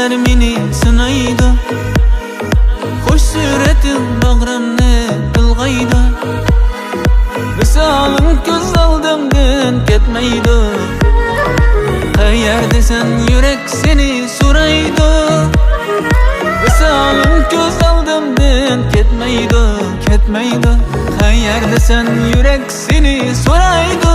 yıllar meni sınaydı. Hoş suretin bağrımni ilgaydı. Visalın göz aldımdan ketmeydi. Qayerda sen yürek seni so'raydi. Visalın göz aldımdan ketmeydi. Qayerda sen yürek seni so'raydi.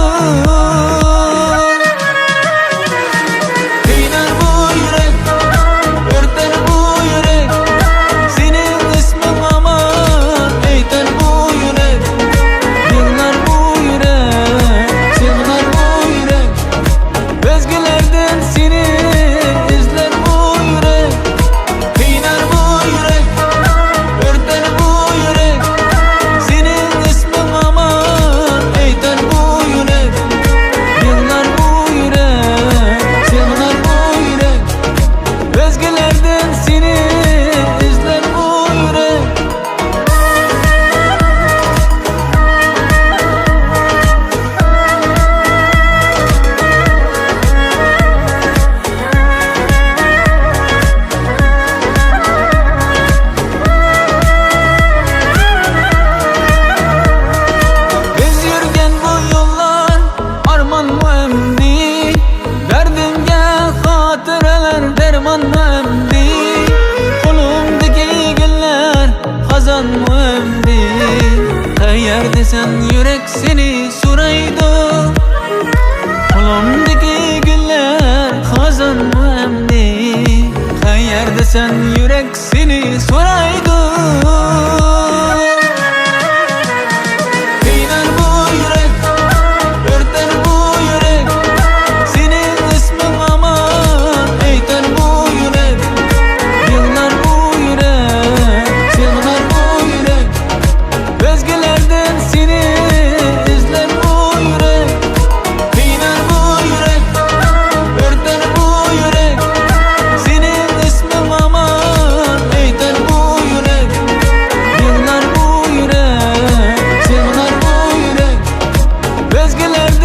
Qayerda sen yürek seni so'raydi. Qo'limdagi gullar xazonmi endi? Qayerda sen yürek seni so'raydi. Qiynar bu yürek, o'rtar bu yürek. Sening isming aman, aytar bu yürek. Yig'lar bu yürek, sığınar bu yürek. Özgelerden seni izler bu yürek. Qiynar bu yürek, o'rtar bu yürek. Sening isming aman, aytar bu yürek. Yig'lar bu yürek, sığınar bu yürek. Özgeler